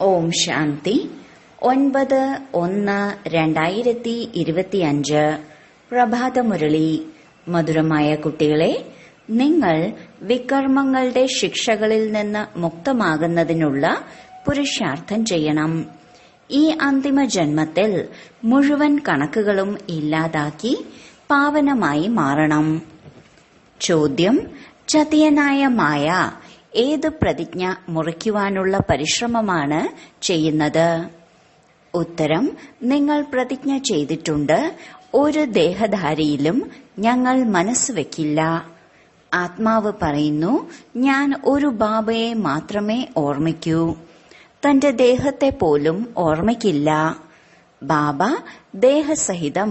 ഓം ശാന്തി 9/1/2025 പ്രഭാതമുരളി. മധുരമായ കുട്ടികളെ, നിങ്ങൾ വികർമ്മങ്ങളുടെ ശിക്ഷകളിൽ നിന്ന് മുക്തമാകുന്നതിനുള്ള പുരുഷാർത്ഥം ചെയ്യണം. ഈ അന്തിമ ജന്മത്തിൽ മുഴുവൻ കണക്കുകളും ഇല്ലാതാക്കി പാവനമായി മാറണം. ചോദ്യം: ചതിയനായ മായ ഏത് പ്രതിജ്ഞ മുറിക്കുവാനുള്ള പരിശ്രമമാണ് ചെയ്യുന്നത്? ഉത്തരം: നിങ്ങൾ പ്രതിജ്ഞ ചെയ്തിട്ടുണ്ട്, ഒരു ദേഹധാരിയിലും ഞങ്ങൾ മനസ്സ് വെക്കില്ല. ആത്മാവ് പറയുന്നു, ഞാൻ ഒരു ബാബയെ മാത്രമേ ഓർമ്മിക്കൂ, തന്റെ ദേഹത്തെ പോലും ഓർമ്മിക്കില്ല. ബാബ ദേഹസഹിതം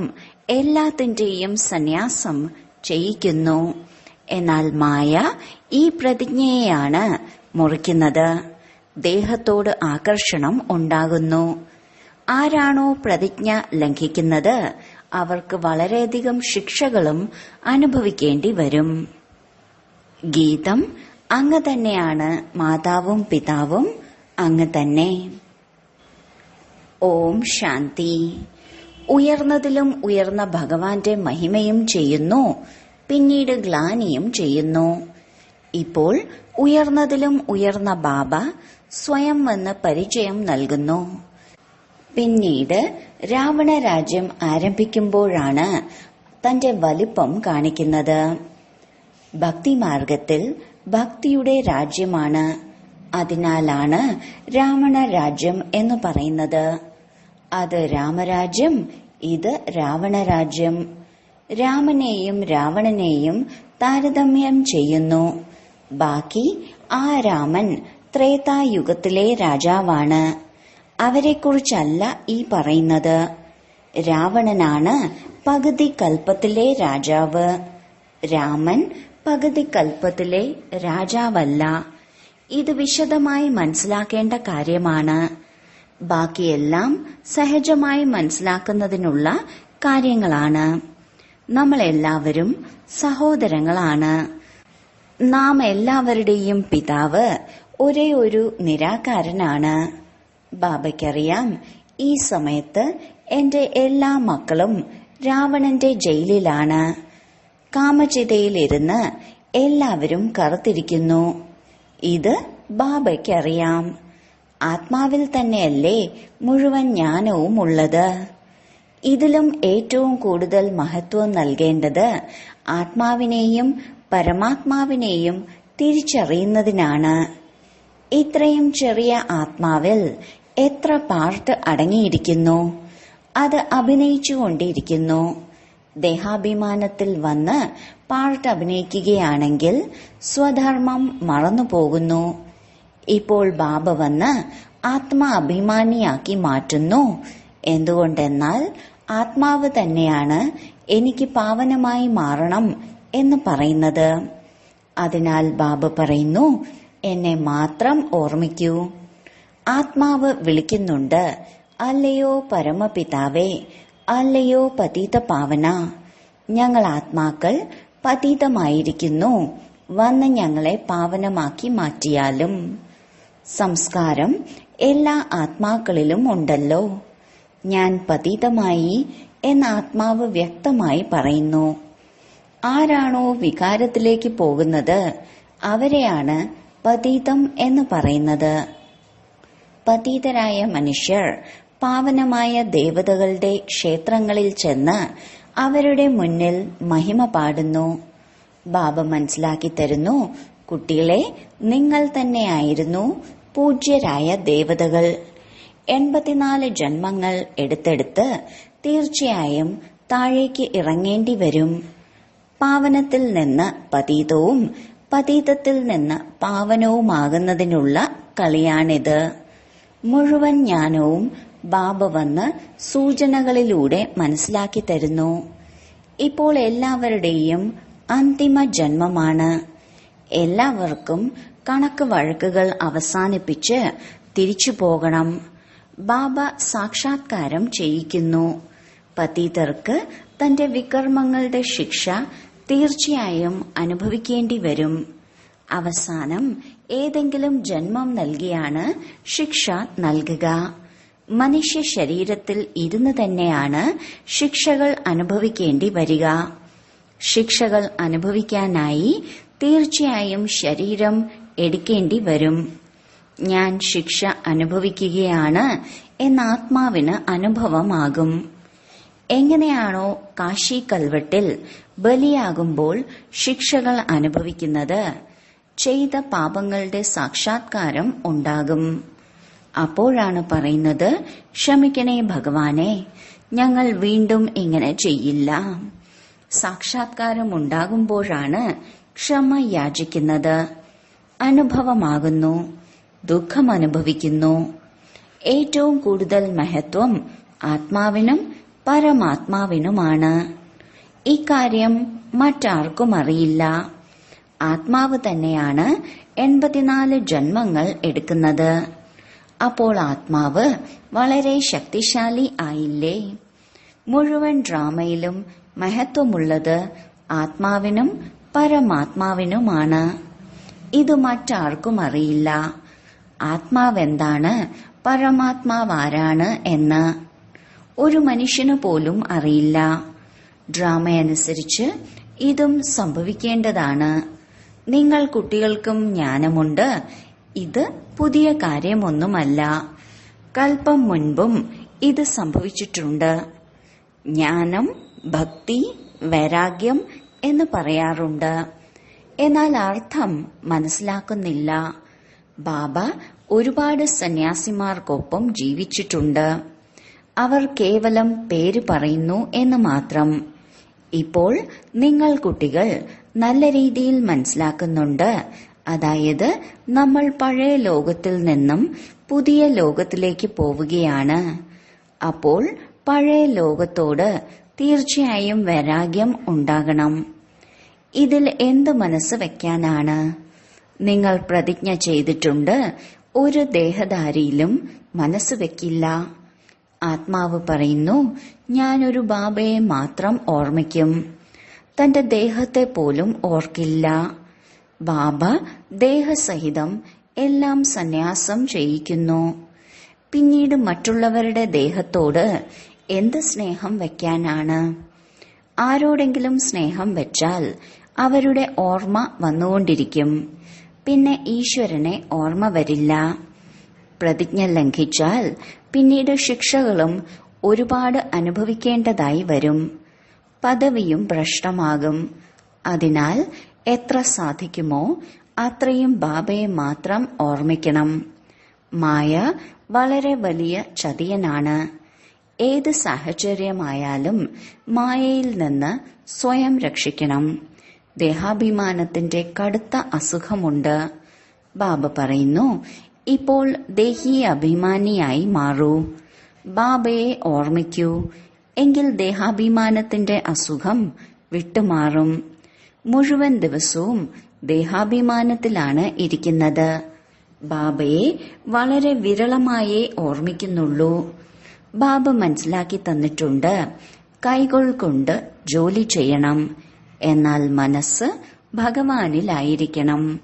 എല്ലാത്തിന്റെയും സന്യാസം ചെയ്യിക്കുന്നു. എന്നാൽ മായ ഈ പ്രതിജ്ഞയെയാണ് മുറിക്കുന്നത്. ദേഹത്തോട് ആകർഷണം ഉണ്ടാകുന്നു. ആരാണോ പ്രതിജ്ഞ ലംഘിക്കുന്നത് അവർക്ക് വളരെയധികം ശിക്ഷകളും അനുഭവിക്കേണ്ടി വരും. ഗീതം: അങ്ങ് തന്നെയാണ് മാതാവും പിതാവും, അങ്ങ് തന്നെ. ഓം ശാന്തി. ഉയർന്നതിലും ഉയർന്ന ഭഗവാന്റെ മഹിമയും ചെയ്യുന്നു, പിന്നീട് ഗ്ലാനിയും ചെയ്യുന്നു. ഇപ്പോൾ ഉയർന്നതിലും ഉയർന്ന ബാബ സ്വയം വന്ന് പരിചയം നൽകുന്നു. പിന്നീട് രാവണ രാജ്യം ആരംഭിക്കുമ്പോഴാണ് തന്റെ വലിപ്പം കാണിക്കുന്നത്. ഭക്തിമാർഗത്തിൽ ഭക്തിയുടെ രാജ്യമാണ്. അതിനാലാണ് രാവണ രാജ്യം എന്ന് പറയുന്നത്. അത് രാമരാജ്യം, ഇത് രാവണ രാജ്യം. രാമനെയും രാവണനെയും താരതമ്യം ചെയ്യുന്നു. ബാക്കി ആ രാമൻ ത്രേതായുഗത്തിലെ രാജാവാണ്. അവരെക്കുറിച്ചല്ല ഈ പറയുന്നത്. രാവണനാണ് പകുതി കൽപ്പത്തിലെ രാജാവ്. രാമൻ പകുതി കൽപ്പത്തിലെ രാജാവല്ല. ഇത് വിശദമായി മനസ്സിലാക്കേണ്ട കാര്യമാണ്. ബാക്കിയെല്ലാം സഹജമായി മനസ്സിലാക്കുന്നതിനുള്ള കാര്യങ്ങളാണ്. നമ്മളെല്ലാവരും സഹോദരങ്ങളാണ്. നാം എല്ലാവരുടെയും പിതാവ് ഒരേ ഒരു നിരാകാരനാണ്. ബാബയ്ക്കറിയാം, ഈ സമയത്ത് എന്റെ എല്ലാ മക്കളും രാവണന്റെ ജയിലിലാണ്. കാമചിതയിലിരുന്ന് എല്ലാവരും കറുത്തിരിക്കുന്നു. ഇത് ബാബയ്ക്കറിയാം. ആത്മാവിൽ തന്നെയല്ലേ മുഴുവൻ ജ്ഞാനവും ഉള്ളത്. ഇതിലും ഏറ്റവും കൂടുതൽ മഹത്വം നൽകേണ്ടത് ആത്മാവിനെയും പരമാത്മാവിനെയും തിരിച്ചറിയുന്നതിനാണ്. ഇത്രയും ചെറിയ ആത്മാവിൽ എത്ര പാർട്ട് അടങ്ങിയിരിക്കുന്നു. അത് അഭിനയിച്ചുകൊണ്ടിരിക്കുന്നു. ദേഹാഭിമാനത്തിൽ വന്ന് പാർട്ട് അഭിനയിക്കുകയാണെങ്കിൽ സ്വധർമ്മം മറന്നുപോകുന്നു. ഇപ്പോൾ ബാബ വന്ന് ആത്മാഭിമാനിയാക്കി മാറ്റുന്നു. എന്തുകൊണ്ടെന്നാൽ ആത്മാവ് തന്നെയാണ് എനിക്ക് പാവനമായി മാറണം എന്ന് പറയുന്നത്. അതിനാൽ ബാബ പറയുന്നു, എന്നെ മാത്രം ഓർമ്മിക്കൂ. ആത്മാവ് വിളിക്കുന്നുണ്ട്, അല്ലയോ പരമപിതാവേ, അല്ലയോ പതീത പാവന. ഞങ്ങൾ ആത്മാക്കൾ പതീതമായിരിക്കുന്നു, വന്ന് ഞങ്ങളെ പാവനമാക്കി മാറ്റിയാലും. സംസ്കാരം എല്ലാ ആത്മാക്കളിലും ഉണ്ടല്ലോ. ഞാൻ പതീതമായി എന്ന് ആത്മാവ് വ്യക്തമായി പറയുന്നു. ആരാണോ വികാരത്തിലേക്ക് പോകുന്നത് അവരെയാണ് പതീതം എന്ന് പറയുന്നത്. പതീതരായ മനുഷ്യർ പാവനമായ ദേവതകളുടെ ക്ഷേത്രങ്ങളിൽ ചെന്ന് അവരുടെ മുന്നിൽ മഹിമ പാടുന്നു. ബാബ മനസ്സിലാക്കി തരുന്നു, കുട്ടികളെ, നിങ്ങൾ തന്നെയായിരുന്നു പൂജ്യരായ ദേവതകൾ. 84 ജന്മങ്ങൾ എടുത്തെടുത്ത് തീർച്ചയായും താഴേക്ക് ഇറങ്ങേണ്ടി വരും. പാവനത്തിൽ നിന്ന് പതീതവും പതീതത്തിൽ നിന്ന് പാവനവുമാകുന്നതിനുള്ള കളിയാണിത്. മുഴുവൻ ജ്ഞാനവും ബാബ വന്ന് സൂചനകളിലൂടെ മനസ്സിലാക്കി തരുന്നു. ഇപ്പോൾ എല്ലാവരുടെയും അന്തിമ ജന്മമാണ്. എല്ലാവർക്കും കണക്ക് വഴക്കുകൾ അവസാനിപ്പിച്ച് തിരിച്ചു പോകണം. ബാബ സാക്ഷാത്കാരം ചെയ്യിക്കുന്നു. പതീതർക്ക് തന്റെ വികർമ്മങ്ങളുടെ ശിക്ഷ തീർച്ചയായും അനുഭവിക്കേണ്ടി വരും. അവസാനം ഏതെങ്കിലും ജന്മം നൽകിയാണ് ശിക്ഷ നൽകുക. മനുഷ്യ ശരീരത്തിൽ ഇരുന്ന് തന്നെയാണ് ശിക്ഷകൾ അനുഭവിക്കേണ്ടി വരിക. ശിക്ഷകൾ അനുഭവിക്കാനായി തീർച്ചയായും ശരീരം എടുക്കേണ്ടി വരും. ഞാൻ ശിക്ഷ അനുഭവിക്കുകയാണ് എന്ന ആത്മാവിന് അനുഭവമാകും. എങ്ങനെയാണോ കാശി കൽവട്ടിൽ ബലിയാകുമ്പോൾ ശിക്ഷകൾ അനുഭവിക്കുന്നത്, ചെയ്ത പാപങ്ങളുടെ സാക്ഷാത്കാരം ഉണ്ടാകും. അപ്പോഴാണ് പറയുന്നത്, ക്ഷമിക്കണേ ഭഗവാനെ, ഞങ്ങൾ വീണ്ടും ഇങ്ങനെ ചെയ്യില്ല. സാക്ഷാത്കാരം ഉണ്ടാകുമ്പോഴാണ് ക്ഷമ യാചിക്കുന്നത്. അനുഭവമാകുന്നു, ദുഃഖം അനുഭവിക്കുന്നു. ഏറ്റവും കൂടുതൽ മഹത്വം ആത്മാവിനും പരമാത്മാവിനുമാണ്. ഇക്കാര്യം മറ്റാർക്കും അറിയില്ല. ആത്മാവ് തന്നെയാണ് 84 ജന്മങ്ങൾ എടുക്കുന്നത്. അപ്പോൾ ആത്മാവ് വളരെ ശക്തിശാലി ആയില്ലേ? മുഴുവൻ ഡ്രാമയിലും മഹത്വമുള്ളത് ആത്മാവിനും പരമാത്മാവിനുമാണ്. ഇത് മറ്റാർക്കും അറിയില്ല. ആത്മാവെന്താണ്, പരമാത്മാവാരാണ് എന്ന് ഒരു മനുഷ്യന് പോലും അറിയില്ല. ഡ്രാമയനുസരിച്ച് ഇതും സംഭവിക്കേണ്ടതാണ്. നിങ്ങൾ കുട്ടികൾക്കും ജ്ഞാനമുണ്ട്. ഇത് പുതിയ കാര്യമൊന്നുമല്ല. കൽപ്പം മുൻപും ഇത് സംഭവിച്ചിട്ടുണ്ട്. ജ്ഞാനം, ഭക്തി, വൈരാഗ്യം എന്ന് പറയാറുണ്ട്. എന്നാൽ അർത്ഥം മനസ്സിലാക്കുന്നില്ല. ബാബ ഒരുപാട് സന്യാസിമാർക്കൊപ്പം ജീവിച്ചിട്ടുണ്ട്. അവർ കേവലം പേര് പറയുന്നു എന്ന് മാത്രം. ഇപ്പോൾ നിങ്ങൾ കുട്ടികൾ നല്ല രീതിയിൽ മനസ്സിലാക്കുന്നുണ്ട്. അതായത് നമ്മൾ പഴയ ലോകത്തിൽ നിന്നും പുതിയ ലോകത്തിലേക്ക് പോവുകയാണ്. അപ്പോൾ പഴയ ലോകത്തോട് തീർച്ചയായും വൈരാഗ്യം ഉണ്ടാകണം. ഇതിൽ എന്ത് മനസ്സ് വെക്കാനാണ്? നിങ്ങൾ പ്രതിജ്ഞ ചെയ്തിട്ടുണ്ട്, ഒരു ദേഹധാരിയിലും മനസ്സ് വെക്കില്ല. ആത്മാവ് പറയുന്നു, ഞാനൊരു ബാബയെ മാത്രം ഓർമ്മിക്കും, തന്റെ ദേഹത്തെ പോലും ഓർക്കില്ല. ബാബ ദേഹസഹിതം എല്ലാം സന്യാസം ചെയ്യിക്കുന്നു. പിന്നീട് മറ്റുള്ളവരുടെ ദേഹത്തോട് എന്ത് സ്നേഹം വെക്കാനാണ്? ആരോടെങ്കിലും സ്നേഹം വെച്ചാൽ അവരുടെ ഓർമ്മ വന്നുകൊണ്ടിരിക്കും. പിന്നെ ഈശ്വരനെ ഓർമ്മ വരില്ല. പ്രതിജ്ഞ ലംഘിച്ചാൽ പിന്നീട് ശിക്ഷകളും ഒരുപാട് അനുഭവിക്കേണ്ടതായി വരും. പദവിയും ഭ്രഷ്ടമാകും. അതിനാൽ എത്ര സാധിക്കുമോ അത്രയും ബാബയെ മാത്രം ഓർമ്മിക്കണം. മായ വളരെ വലിയ ചതിയനാണ്. ഏത് സാഹചര്യമായാലും മായയിൽ നിന്ന് സ്വയം രക്ഷിക്കണം. ദേഹാഭിമാനത്തിന്റെ കടുത്ത അസുഖമുണ്ട്. ബാബ പറയുന്നു, ഇപ്പോൾ ദേഹി അഭിമാനിയായി മാറൂ. ബാബയെ ഓർമ്മിക്കൂ. എങ്കിൽ ദേഹാഭിമാനത്തിന്റെ അസുഖം വിട്ടുമാറും. മുഴുവൻ ദിവസവും ദേഹാഭിമാനത്തിലാണ് ഇരിക്കുന്നത്. ബാബയെ വളരെ വിരളമായേ ഓർമ്മിക്കുന്നുള്ളൂ. ബാബ മനസ്സിലാക്കി തന്നിട്ടുണ്ട്, കൈകൾ കൊണ്ട് ജോലി ചെയ്യണം, എന്നാൽ മനസ്സ് ഭഗവാനിലായിരിക്കണം.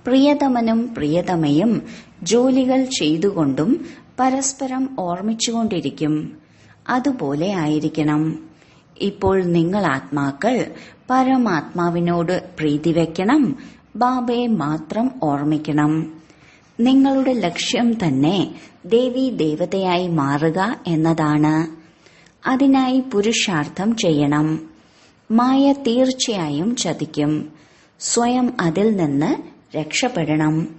പ്രിയതമനും പ്രിയതമയും ജോലികൾ ചെയ്തുകൊണ്ടും പരസ്പരം ഓർമ്മിച്ചുകൊണ്ടിരിക്കും. അതുപോലെ ആയിരിക്കണം. ഇപ്പോൾ നിങ്ങൾ ആത്മാക്കൾ പരമാത്മാവിനോട് പ്രീതി വയ്ക്കണം. ബാബയെ മാത്രം ഓർമ്മിക്കണം. നിങ്ങളുടെ ലക്ഷ്യം തന്നെ ദേവി ദേവതയായി മാറുക എന്നതാണ്. അതിനായി പുരുഷാർത്ഥം ചെയ്യണം. മായ തീർച്ചയായും ചതിക്കും. സ്വയം അതിൽ നിന്ന് രക്ഷപ്പെടണം.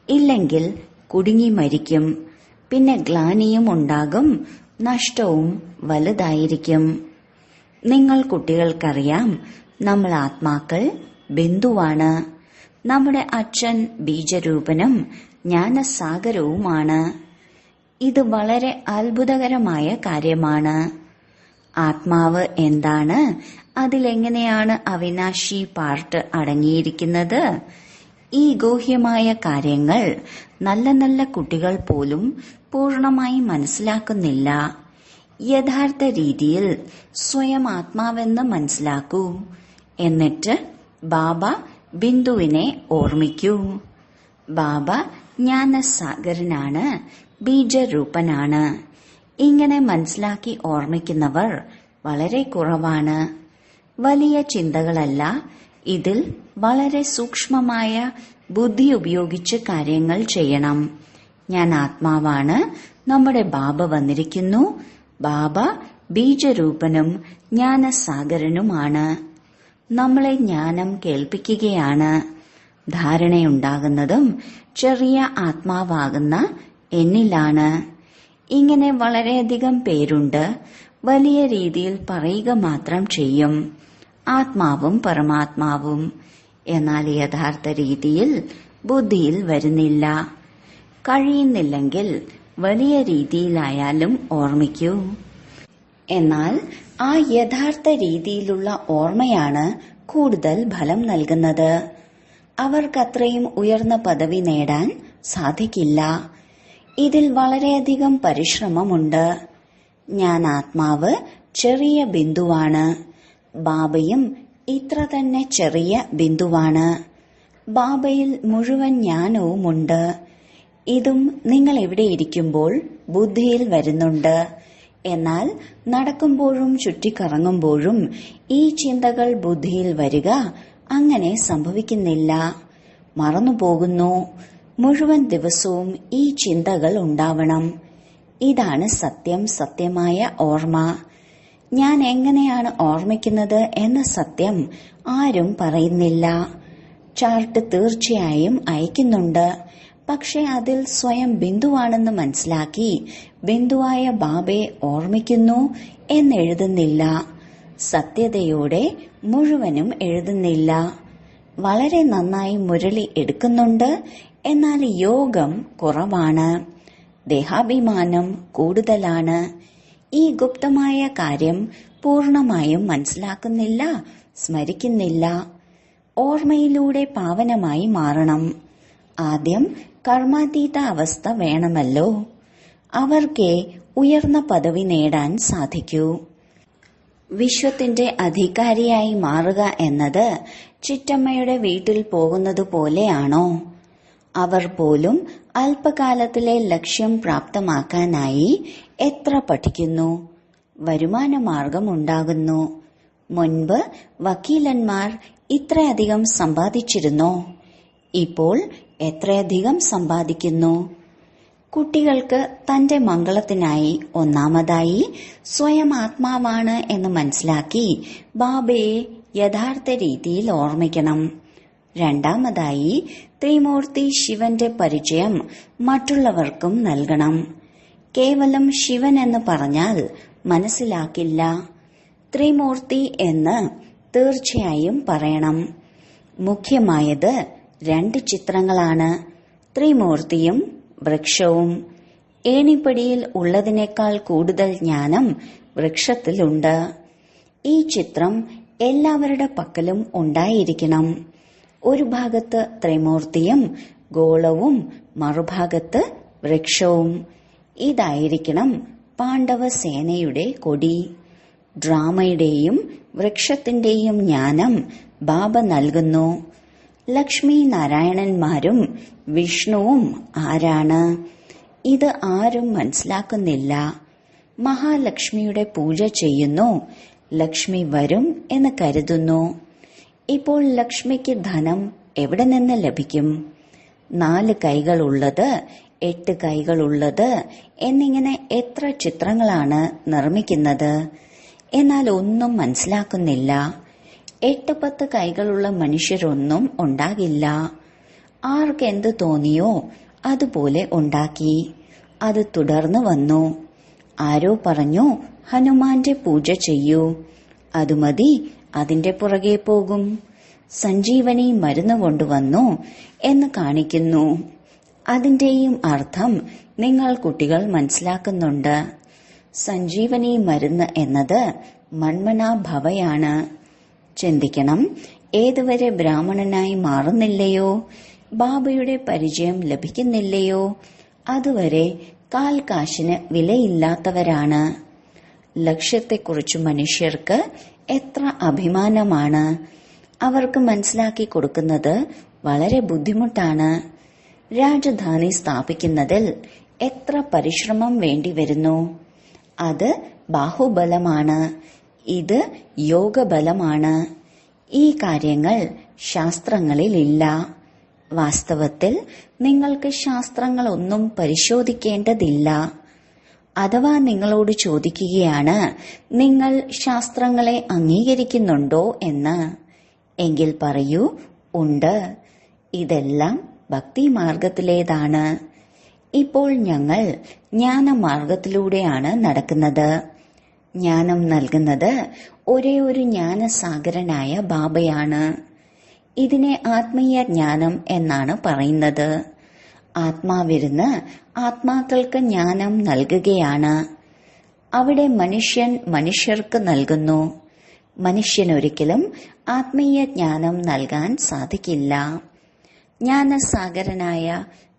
ഇല്ലെങ്കിൽ കുടുങ്ങി മരിക്കും. പിന്നെ ഗ്ലാനിയും ഉണ്ടാകും. നഷ്ടവും വലുതായിരിക്കും. നിങ്ങൾ കുട്ടികൾക്കറിയാം, നമ്മൾ ആത്മാക്കൾ ബിന്ദുവാണ്. നമ്മുടെ അച്ഛൻ ബീജരൂപനും ജ്ഞാനസാഗരവുമാണ്. ഇത് വളരെ അത്ഭുതകരമായ കാര്യമാണ്. ആത്മാവ് എന്താണ്? അതിലെങ്ങനെയാണ് അവിനാശി പാർട്ട് അടങ്ങിയിരിക്കുന്നത്? ഈ ഗൂഹ്യമായ കാര്യങ്ങൾ നല്ല നല്ല കുട്ടികൾ പോലും പൂർണമായി മനസ്സിലാക്കുന്നില്ല. യഥാർത്ഥ രീതിയിൽ സ്വയം ആത്മാവെന്ന് മനസ്സിലാക്കൂ. എന്നിട്ട് ബാബ ബിന്ദുവിനെ ഓർമ്മിക്കൂ. ബാബ ജ്ഞാനസാഗരനാണ്, ബീജരൂപനാണ്. ഇങ്ങനെ മനസ്സിലാക്കി ഓർമ്മിക്കുന്നവർ വളരെ കുറവാണ്. വലിയ ചിന്തകളല്ല, ഇതിൽ വളരെ സൂക്ഷ്മമായ ബുദ്ധി ഉപയോഗിച്ച് കാര്യങ്ങൾ ചെയ്യണം. ഞാൻ ആത്മാവാണ്, നമ്മുടെ ബാബ വന്നിരിക്കുന്നു. ബാബ ബീജരൂപനും ജ്ഞാനസാഗരനുമാണ്. നമ്മളെ ജ്ഞാനം കേൾപ്പിക്കുകയാണ്. ധാരണയുണ്ടാകുന്നതും ചെറിയ ആത്മാവാകുന്ന എന്നിലാണ്. ഇങ്ങനെ വളരെയധികം പേരുണ്ട്. വലിയ രീതിയിൽ പറയുക മാത്രം ചെയ്യും, ആത്മാവും പരമാത്മാവും. എന്നാൽ യഥാർത്ഥ രീതിയിൽ ബുദ്ധിയിൽ വരുന്നില്ല. കഴിയുന്നില്ലെങ്കിൽ വലിയ രീതിയിലായാലും ഓർമ്മിക്കൂ. എന്നാൽ ആ യഥാർത്ഥ രീതിയിലുള്ള ഓർമ്മയാണ് കൂടുതൽ ഫലം നൽകുന്നത്. അവർക്കത്രയും ഉയർന്ന പദവി നേടാൻ സാധിക്കില്ല. ഇതിൽ വളരെയധികം പരിശ്രമമുണ്ട്. ഞാൻ ആത്മാവ് ചെറിയ ബിന്ദുവാണ്. ബാബയും ഇത്ര തന്നെ ചെറിയ ബിന്ദുവാണ്. ബാബയിൽ മുഴുവൻ ജ്ഞാനവുമുണ്ട്. ഇതും നിങ്ങൾ എവിടെ ഇരിക്കുമ്പോൾ ബുദ്ധിയിൽ വരുന്നുണ്ട്. എന്നാൽ നടക്കുമ്പോഴും ചുറ്റിക്കറങ്ങുമ്പോഴും ഈ ചിന്തകൾ ബുദ്ധിയിൽ വരിക അങ്ങനെ സംഭവിക്കുന്നില്ല. മറന്നുപോകുന്നു. മുഴുവൻ ദിവസവും ഈ ചിന്തകൾ ഉണ്ടാവണം. ഇതാണ് സത്യം, സത്യമായ ഓർമ്മ. ഞാൻ എങ്ങനെയാണ് ഓർമ്മിക്കുന്നത് എന്ന സത്യം ആരും പറയുന്നില്ല. ചാർട്ട് തീർച്ചയായും അയക്കുന്നുണ്ട്. പക്ഷെ അതിൽ സ്വയം ബിന്ദുവാണെന്ന് മനസ്സിലാക്കി ബിന്ദുവായ ബാബയെ ഓർമ്മിക്കുന്നു എന്നെഴുതുന്നില്ല. സത്യതയോടെ മുഴുവനും എഴുതുന്നില്ല. വളരെ നന്നായി മുരളി എടുക്കുന്നുണ്ട്. എന്നാൽ യോഗം കുറവാണ്. ദേഹാഭിമാനം കൂടുതലാണ്. ഈ ഗുപ്തമായ കാര്യം പൂർണമായും മനസ്സിലാക്കുന്നില്ല, സ്മരിക്കുന്നില്ല. ഓർമ്മയിലൂടെ പാവനമായി മാറണം. ആദ്യം കർമാതീത അവസ്ഥ വേണമല്ലോ. അവർക്കേ ഉയർന്ന പദവി നേടാൻ സാധിക്കൂ. വിശ്വത്തിന്റെ അധികാരിയായി മാറുക എന്നത് ചിറ്റമ്മയുടെ വീട്ടിൽ പോകുന്നത് പോലെയാണോ? അവർ പോലും അല്പകാലത്തിലെ ലക്ഷ്യം പ്രാപ്തമാക്കാനായി എത്ര പഠിക്കുന്നു. വരുമാനമാർഗം ഉണ്ടാകുന്നു. മുൻപ് വക്കീലന്മാർ ഇത്രയധികം സമ്പാദിച്ചിരുന്നോ? ഇപ്പോൾ എത്രയധികം സമ്പാദിക്കുന്നു? കുട്ടികൾക്ക് തന്റെ മംഗളത്തിനായി ഒന്നാമതായി സ്വയം ആത്മാവാണ് എന്ന് മനസ്സിലാക്കി ബാബയെ യഥാർത്ഥ രീതിയിൽ ഓർമ്മിക്കണം. രണ്ടാമതായി ത്രിമൂർത്തി ശിവന്റെ പരിചയം മറ്റുള്ളവർക്കും നൽകണം. കേവലം ശിവൻ എന്ന് പറഞ്ഞാൽ മനസ്സിലാക്കില്ല. ത്രിമൂർത്തി എന്ന് തീർച്ചയായും പറയണം. മുഖ്യമായത് 2 ചിത്രങ്ങളാണ്, ത്രിമൂർത്തിയും വൃക്ഷവും. ഏണിപ്പടിയിൽ ഉള്ളതിനേക്കാൾ കൂടുതൽ ജ്ഞാനം വൃക്ഷത്തിലുണ്ട്. ഈ ചിത്രം എല്ലാവരുടെ പക്കലും ഉണ്ടായിരിക്കണം. ഒരു ഭാഗത്ത് ത്രിമൂർത്തിയും ഗോളവും മറുഭാഗത്ത് വൃക്ഷവും. ഇതായിരിക്കണം പാണ്ഡവ സേനയുടെ കൊടി. ഡ്രാമയുടെയും വൃക്ഷത്തിന്റെയും ജ്ഞാനം ബാബ നൽകുന്നു. ലക്ഷ്മി നാരായണന്മാരും വിഷ്ണുവും ആരാണ്? ഇത് ആരും മനസ്സിലാക്കുന്നില്ല. മഹാലക്ഷ്മിയുടെ പൂജ ചെയ്യുന്നു. ലക്ഷ്മി വരും എന്ന് കരുതുന്നു. ഇപ്പോൾ ലക്ഷ്മിക്ക് ധനം എവിടെ നിന്ന് ലഭിക്കും? 4 കൈകളുള്ളത്, 8 കൈകളുള്ളത് എന്നിങ്ങനെ എത്ര ചിത്രങ്ങളാണ് നിർമ്മിക്കുന്നത്. എന്നാൽ ഒന്നും മനസ്സിലാക്കുന്നില്ല. 8-10 കൈകളുള്ള മനുഷ്യരൊന്നും ഉണ്ടാകില്ല. ആർക്കെന്ത് തോന്നിയോ അതുപോലെ ഉണ്ടാക്കി. അത് തുടർന്ന് വന്നു. ആരോ പറഞ്ഞു ഹനുമാന്റെ പൂജ ചെയ്യൂ. അത് മതി, അതിന്റെ പുറകെ പോകും. സഞ്ജീവനി മരുന്ന് കൊണ്ടുവന്നു എന്ന് കാണിക്കുന്നു. അതിന്റെയും അർത്ഥം നിങ്ങൾ കുട്ടികൾ മനസ്സിലാക്കുന്നുണ്ട്. സഞ്ജീവനി മരുന്ന് എന്നത് മന്മനാ ഭവയാണ്. ചിന്തിക്കണം, ഏതുവരെ ബ്രാഹ്മണനായി മാറുന്നില്ലയോ, ബാബയുടെ പരിചയം ലഭിക്കുന്നില്ലയോ, അതുവരെ കാൽ കാശിന് വിലയില്ലാത്തവരാണ്. ലക്ഷ്യത്തെക്കുറിച്ച് മനുഷ്യർക്ക് എത്ര അഭിമാനമാണ്. അവർക്ക് മനസ്സിലാക്കി കൊടുക്കുന്നത് വളരെ ബുദ്ധിമുട്ടാണ്. രാജധാനി സ്ഥാപിക്കുന്നതിൽ എത്ര പരിശ്രമം വേണ്ടിവരുന്നു? അത് ബാഹുബലമാണ്, ഇത് യോഗബലമാണ്. ഈ കാര്യങ്ങൾ ശാസ്ത്രങ്ങളിലില്ല. വാസ്തവത്തിൽ നിങ്ങൾക്ക് ശാസ്ത്രങ്ങളൊന്നും പരിശോധിക്കേണ്ടതില്ല. അഥവാ നിങ്ങളോട് ചോദിക്കുകയാണ്, നിങ്ങൾ ശാസ്ത്രങ്ങളെ അംഗീകരിക്കുന്നുണ്ടോ എന്ന്. എങ്കിൽ പറയൂ, ഉണ്ട്. ഇതെല്ലാം ഭക്തിമാർഗത്തിലേതാണ്. ഇപ്പോൾ ഞങ്ങൾ ജ്ഞാനമാർഗത്തിലൂടെയാണ് നടക്കുന്നത്. ജ്ഞാനം നൽകുന്നത് ഒരേ ഒരു ജ്ഞാനസാഗരനായ ബാബയാണ്. ഇതിനെ ആത്മീയ ജ്ഞാനം എന്നാണ് പറയുന്നത്. ആത്മാവിരുന്ന് ആത്മാക്കൾക്ക് ജ്ഞാനം നൽകുകയാണ്. അവിടെ മനുഷ്യൻ മനുഷ്യർക്ക് നൽകുന്നു. മനുഷ്യനൊരിക്കലും ആത്മീയ ജ്ഞാനം നൽകാൻ സാധിക്കില്ല. ജ്ഞാനസാഗരനായ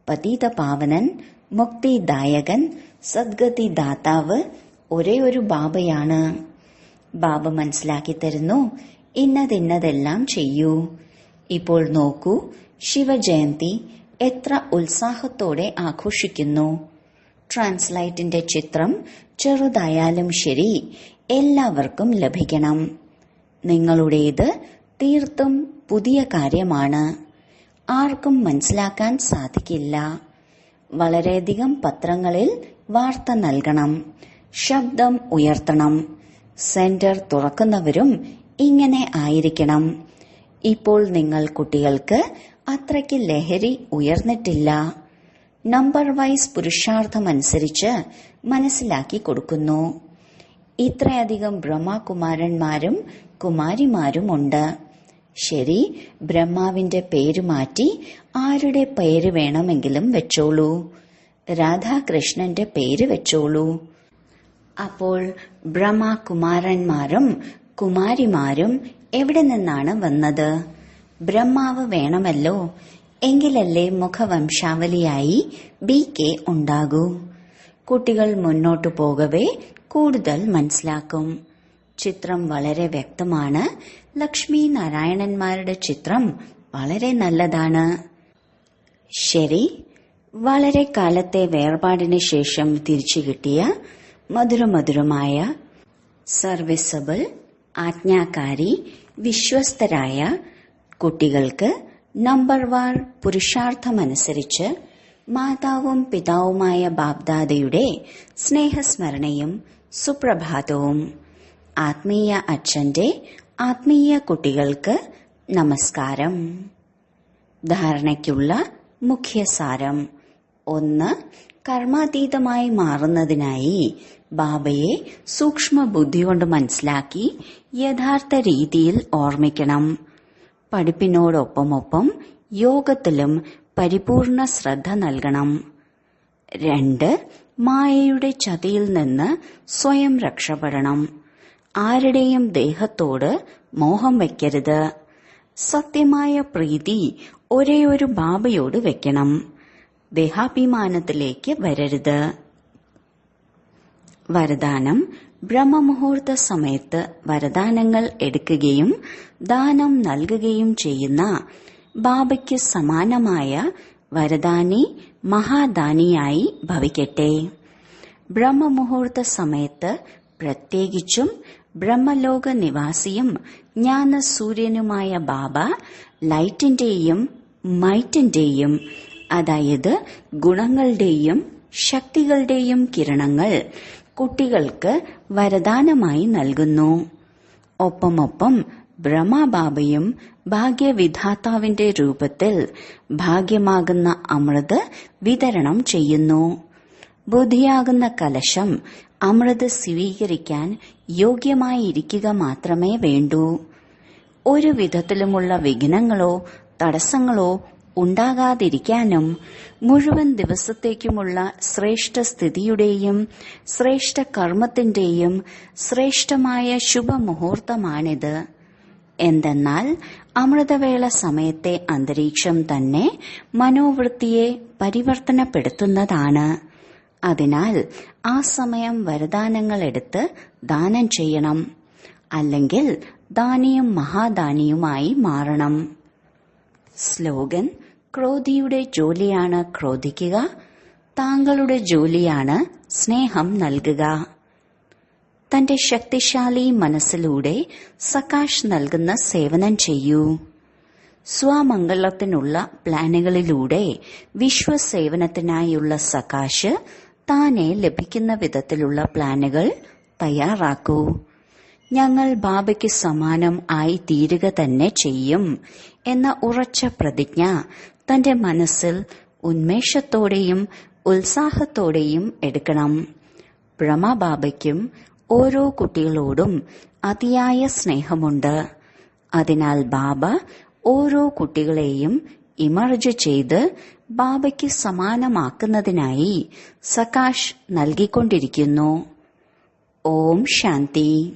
പതിതപാവനൻ, മുക്തിദായകൻ, സദ്ഗതിദാതാവ് ഒരേ ഒരു ബാബയാണ്. ബാബ മനസ്സിലാക്കി തരുന്നു, ഇന്നതെല്ലാം ചെയ്യൂ. ഇപ്പോൾ നോക്കൂ, ശിവജയന്തി എത്ര ഉത്സാഹത്തോടെ ആഘോഷിക്കുന്നു. ട്രാൻസ്ലൈറ്റിന്റെ ചിത്രം ചെറുതായാലും ശരി, എല്ലാവർക്കും ലഭിക്കണം. നിങ്ങളുടേത് തീർത്തും പുതിയ കാര്യമാണ്. ആർക്കും മനസ്സിലാക്കാൻ സാധിക്കില്ല. വളരെയധികം പത്രങ്ങളിൽ വാർത്ത നൽകണം, ശബ്ദം ഉയർത്തണം. സെന്റർ തുറക്കുന്നവരും ഇങ്ങനെ ആയിരിക്കണം. ഇപ്പോൾ നിങ്ങൾ കുട്ടികൾക്ക് അത്രയ്ക്ക് ലഹരി ഉയർന്നിട്ടില്ല. നമ്പർ വൈസ് പുരുഷാർത്ഥമനുസരിച്ച് മനസ്സിലാക്കി കൊടുക്കുന്നു. ഇത്രയധികം ബ്രഹ്മകുമാരന്മാരും കുമാരിമാരുമുണ്ട്. ശരി, ബ്രഹ്മാവിന്റെ പേര് മാറ്റി ആരുടെ പേര് വേണമെങ്കിലും വെച്ചോളൂ. രാധാകൃഷ്ണന്റെ പേര് വെച്ചോളൂ. അപ്പോൾ ബ്രഹ്മകുമാരന്മാരും കുമാരിമാരും എവിടെ നിന്നാണ് വന്നത്? ബ്രഹ്മാവ് വേണമല്ലോ. എങ്കിലല്ലേ മുഖവംശാവലിയായി BK ഉണ്ടാകൂ. കുട്ടികൾ മുന്നോട്ടു പോകവേ കൂടുതൽ മനസ്സിലാക്കും. ചിത്രം വളരെ വ്യക്തമാണ്. ലക്ഷ്മി നാരായണന്മാരുടെ ചിത്രം വളരെ നല്ലതാണ്. ശരി, വളരെ കാലത്തെ വേർപാടിന് ശേഷം തിരിച്ചു കിട്ടിയ മധുരമധുരമായ, സർവീസബിൾ, ആജ്ഞാകാരി, വിശ്വസ്തരായ കുട്ടികൾക്ക് നമ്പർ വാർ പുരുഷാർത്ഥമനുസരിച്ച് മാതാവും പിതാവുമായ ബാബ്ദാദയുടെ സ്നേഹസ്മരണയും സുപ്രഭാതവും. ആത്മീയ അച്ഛന്റെ ആത്മീയ കുട്ടികൾക്ക് നമസ്കാരം. ധാരണയ്ക്കുള്ള മുഖ്യസാരം: 1. കർമാതീതമായി മാറുന്നതിനായി ബാബയെ സൂക്ഷ്മ ബുദ്ധി കൊണ്ട് മനസ്സിലാക്കി യഥാർത്ഥ രീതിയിൽ ഓർമ്മിക്കണം. പഠിപ്പിനോടൊപ്പമൊപ്പം യോഗത്തിലും പരിപൂർണ ശ്രദ്ധ നൽകണം. 2. മായയുടെ ചതിയിൽ നിന്ന് സ്വയം രക്ഷപ്പെടണം. ആരുടെയും ദേഹത്തോട് മോഹം വയ്ക്കരുത്. സത്യമായ പ്രീതി ഒരേ ഒരു ബാബയോട് വെക്കണം. ദേഹാഭിമാനത്തിലേക്ക് വരരുത്. വരദാനം: ബ്രഹ്മമുഹൂർത്ത സമയത്ത് വരദാനങ്ങൾ എടുക്കുകയും ദാനം നൽകുകയും ചെയ്യുന്ന ബാബയ്ക്ക് സമാനമായ വരദാനി മഹാദാനിയായി ഭവിക്കട്ടെ. ബ്രഹ്മമുഹൂർത്ത സമയത്ത് പ്രത്യേകിച്ചും ബ്രഹ്മലോക നിവാസിയും ജ്ഞാനസൂര്യനുമായ ബാബ ലൈറ്റിന്റെയും മൈറ്റിന്റെയും, അതായത് ഗുണങ്ങളുടെയും ശക്തികളുടെയും കിരണങ്ങൾ കുട്ടികൾക്ക് വരദാനമായി നൽകുന്നു. ഒപ്പമൊപ്പം ബ്രഹ്മബാബയും ഭാഗ്യവിധാതാവിന്റെ രൂപത്തിൽ ഭാഗ്യമാകുന്ന അമൃത് വിതരണം ചെയ്യുന്നു. ബുദ്ധിയാകുന്ന കലശം അമൃത് സ്വീകരിക്കാൻ യോഗ്യമായിരിക്കുക മാത്രമേ വേണ്ടൂ. ഒരു വിധത്തിലുമുള്ള വിഘ്നങ്ങളോ തടസ്സങ്ങളോ ഉണ്ടാകാതിരിക്കാനും മുഴുവൻ ദിവസത്തേക്കുമുള്ള ശ്രേഷ്ഠ സ്ഥിതിയുടെയും ശ്രേഷ്ഠ കർമ്മത്തിന്റെയും ശ്രേഷ്ഠമായ ശുഭമുഹൂർത്തമാണിത്. എന്തെന്നാൽ അമൃതവേള സമയത്തെ അന്തരീക്ഷം തന്നെ മനോവൃത്തിയെ പരിവർത്തനപ്പെടുത്തുന്നതാണ്. അതിനാൽ ആ സമയം വരദാനങ്ങൾ എടുത്ത് ദാനം ചെയ്യണം. അല്ലെങ്കിൽ ദാനിയും മഹാദാനിയുമായി മാറണം. സ്ലോഗൻ: ക്രോധിയുടെ ജോലിയാണ് ക്രോധിക്കുക. താങ്കളുടെ ജോലിയാണ് സ്നേഹം നൽകുക. തന്റെ ശക്തിശാലി മനസ്സിലൂടെ സകാശ് നൽകുന്ന സേവനം ചെയ്യൂ. സ്വമംഗളത്തിനുള്ള പ്ലാനുകളിലൂടെ വിശ്വസേവനത്തിനായുള്ള സകാശ് താനെ ലഭിക്കുന്ന വിധത്തിലുള്ള പ്ലാനുകൾ തയ്യാറാക്കൂ. ഞങ്ങൾ ബാബയ്ക്ക് സമാനം ആയി തീരുക തന്നെ ചെയ്യും എന്ന ഉറച്ച പ്രതിജ്ഞ തന്റെ മനസ്സിൽ ഉന്മേഷത്തോടെയും ഉത്സാഹത്തോടെയും എടുക്കണം. ബ്രഹ്മബാബയ്ക്കും ഓരോ കുട്ടികളോടും അതിയായ സ്നേഹമുണ്ട്. അതിനാൽ ബാബ ഓരോ കുട്ടികളെയും ഇമർജ് ചെയ്ത് ബാബയ്ക്ക് സമാനമാക്കുന്നതിനായി സകാശ് നൽകിക്കൊണ്ടിരിക്കുന്നു. ഓം ശാന്തി.